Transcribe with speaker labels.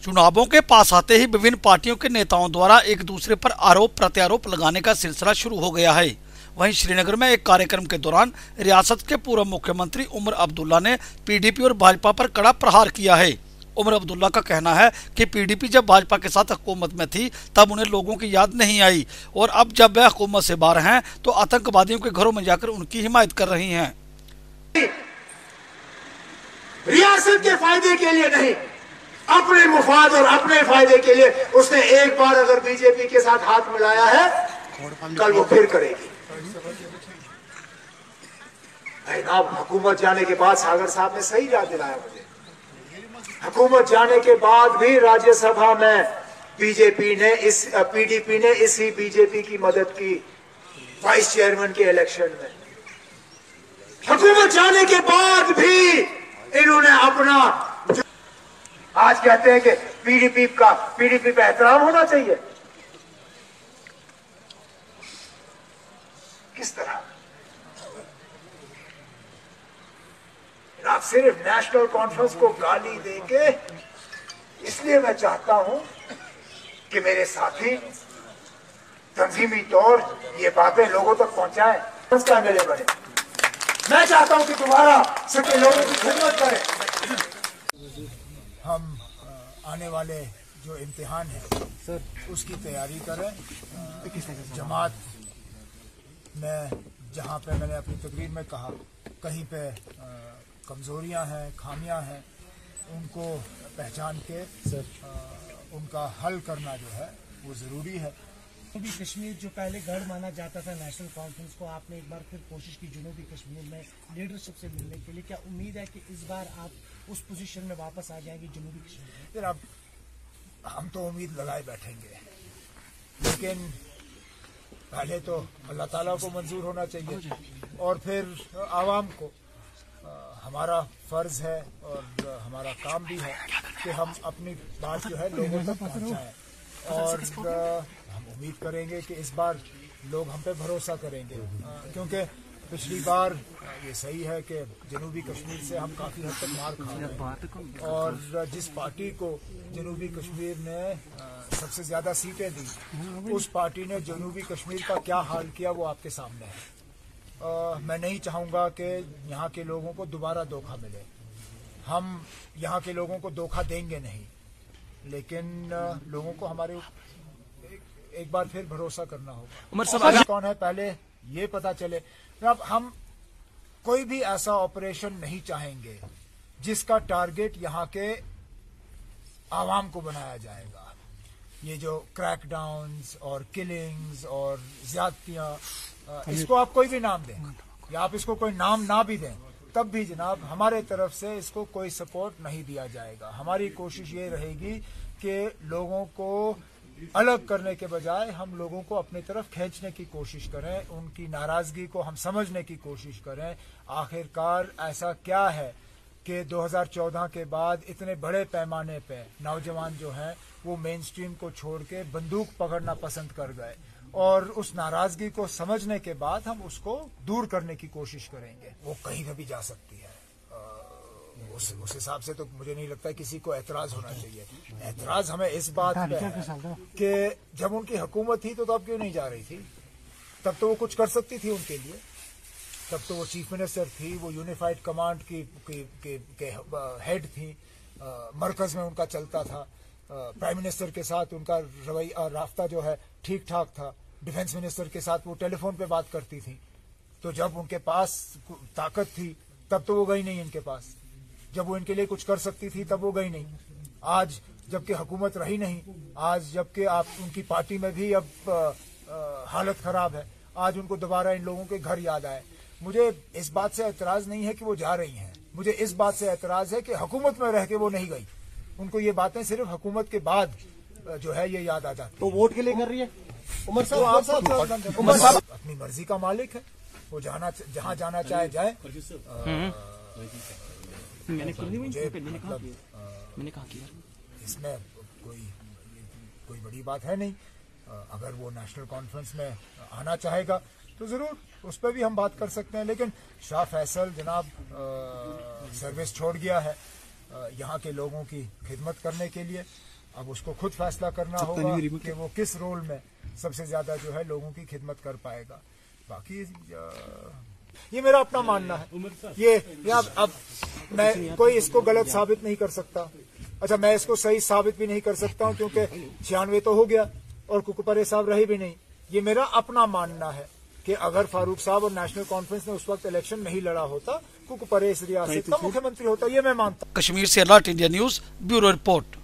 Speaker 1: चुनावों के पास आते ही विभिन्न पार्टियों के नेताओं द्वारा एक दूसरे पर आरोप प्रत्यारोप लगाने का सिलसिला शुरू हो गया है। वहीं श्रीनगर में एक कार्यक्रम के दौरान रियासत के पूर्व मुख्यमंत्री उमर अब्दुल्ला ने पीडीपी और भाजपा पर कड़ा प्रहार किया है। उमर अब्दुल्ला का कहना है कि पीडीपी जब भाजपा के साथ हुकूमत में थी तब उन्हें लोगों की याद नहीं आई और अब जब वह हुकूमत से बाहर हैं तो आतंकवादियों के घरों में जाकर उनकी हिमायत कर रही हैं।
Speaker 2: रियासत के फायदे के लिए नहीं, अपने मुफाद और अपने फायदे के लिए उसने एक बार अगर बीजेपी के साथ हाथ मिलाया है, कल वो फिर करेगी। अब हुकूमत जाने के बाद सागर साहब ने सही याद दिलाया मुझे। हुकूमत जाने के बाद भी राज्यसभा में पीडीपी ने इसी बीजेपी की मदद की वाइस चेयरमैन के इलेक्शन में। हुकूमत जाने के बाद भी इन्होंने अपना आज कहते हैं कि पीडीपी पे एहतराम होना चाहिए। किस तरह आप सिर्फ नेशनल कॉन्फ्रेंस को गाली देके, इसलिए मैं चाहता हूं कि मेरे साथी तंजीमी तौर ये बातें लोगों तक पहुंचाएं, उसका मिले बने। मैं चाहता हूं कि दोबारा सबके लोगों की खिदमत करें।
Speaker 3: हम आने वाले जो इम्तिहान है सर उसकी तैयारी करें। जमात में जहाँ पे मैंने अपनी तकरीर में कहा कहीं पे कमज़ोरियाँ हैं, खामियाँ हैं, उनको पहचान के उनका हल करना जो है वो ज़रूरी है।
Speaker 4: जनूबी कश्मीर जो पहले गढ़ माना जाता था नेशनल कॉन्फ्रेंस को, आपने एक बार फिर कोशिश की जनूबी कश्मीर में लीडरशिप से मिलने के लिए। क्या उम्मीद है कि इस बार आप उस पोजीशन में वापस आ जाएंगे जनूबी कश्मीर में?
Speaker 3: फिर अब हम तो उम्मीद लगाए बैठेंगे, लेकिन पहले तो अल्लाह ताला को मंजूर होना चाहिए और फिर आवाम को। हमारा फर्ज है और हमारा काम भी है कि हम अपनी बात जो है लोगों तक पहुंचाएं और हम उम्मीद करेंगे कि इस बार लोग हम पे भरोसा करेंगे, क्योंकि पिछली बार ये सही है कि जनूबी कश्मीर से हम काफ़ी हद तक मार खा गए और जिस पार्टी को जनूबी कश्मीर ने सबसे ज़्यादा सीटें दी, उस पार्टी ने जनूबी कश्मीर का क्या हाल किया वो आपके सामने है। मैं नहीं चाहूँगा कि यहाँ के लोगों को दोबारा धोखा मिले। हम यहाँ के लोगों को धोखा देंगे नहीं, लेकिन लोगों को हमारे एक बार फिर भरोसा करना होगा।
Speaker 1: उमर साहब
Speaker 3: कौन है पहले ये पता चले। अब हम कोई भी ऐसा ऑपरेशन नहीं चाहेंगे जिसका टारगेट यहाँ के आवाम को बनाया जाएगा। ये जो क्रैकडाउन्स और किलिंग्स और ज्यादतियाँ, इसको आप कोई भी नाम दें या आप इसको कोई नाम ना भी दें, तब भी जनाब हमारे तरफ से इसको कोई सपोर्ट नहीं दिया जाएगा। हमारी कोशिश ये रहेगी कि लोगों को अलग करने के बजाय हम लोगों को अपनी तरफ खींचने की कोशिश करें, उनकी नाराजगी को हम समझने की कोशिश करें। आखिरकार ऐसा क्या है कि 2014 के बाद इतने बड़े पैमाने पे नौजवान जो हैं वो मेन स्ट्रीम को छोड़ के बंदूक पकड़ना पसंद कर गए, और उस नाराजगी को समझने के बाद हम उसको दूर करने की कोशिश करेंगे। वो कहीं भी जा सकती है, उस हिसाब से तो मुझे नहीं लगता किसी को एतराज होना चाहिए। एतराज हमें इस बात पे है कि जब उनकी हुकूमत थी तो तब क्यों नहीं जा रही थी? तब तो वो कुछ कर सकती थी उनके लिए। तब तो वो चीफ मिनिस्टर थी, वो यूनिफाइड कमांड के हेड थी, मरकज में उनका चलता था, प्राइम मिनिस्टर के साथ उनका रवैया राफ्ता जो है ठीक ठाक था, डिफेंस मिनिस्टर के साथ वो टेलीफोन पे बात करती थी। तो जब उनके पास ताकत थी तब तो वो गई नहीं इनके पास, जब वो इनके लिए कुछ कर सकती थी तब वो गई नहीं। आज जबकि हुकूमत रही नहीं, आज जबकि आप उनकी पार्टी में भी अब हालत खराब है, आज उनको दोबारा इन लोगों के घर याद आए। मुझे इस बात से एतराज नहीं है कि वो जा रही हैं, मुझे इस बात से एतराज है कि हुकूमत में रह के वो नहीं गई। उनको ये बातें सिर्फ हुकूमत के बाद जो है ये याद आ जाती है।
Speaker 4: तो वोट के लिए कर रही है उमर साहब?
Speaker 3: उमर साहब अपनी मर्जी का मालिक है, वो जहाँ जाना चाहे जाए।
Speaker 1: मैंने कहा कि
Speaker 3: इसमें कोई बड़ी बात है नहीं। अगर वो नेशनल कॉन्फ्रेंस में आना चाहेगा तो जरूर उस पर भी हम बात कर सकते हैं, लेकिन शाह फैसल जनाब सर्विस छोड़ गया है यहाँ के लोगों की खिदमत करने के लिए। अब उसको खुद फैसला करना होगा कि वो किस रोल में सबसे ज्यादा जो है लोगों की खिदमत कर पाएगा। बाकी ये मेरा अपना मानना है। ये अब मैं कोई इसको गलत साबित नहीं कर सकता। अच्छा, मैं इसको सही साबित भी नहीं कर सकता हूं क्योंकि 96 तो हो गया और कुकुपरे साहब रहे भी नहीं। ये मेरा अपना मानना है कि अगर फारूक साहब और नेशनल कॉन्फ्रेंस ने उस वक्त इलेक्शन नहीं लड़ा होता, कुकुपरे इस रियासत का मुख्यमंत्री होता। ये मैं मानता।
Speaker 1: कश्मीर से alert India news bureau report.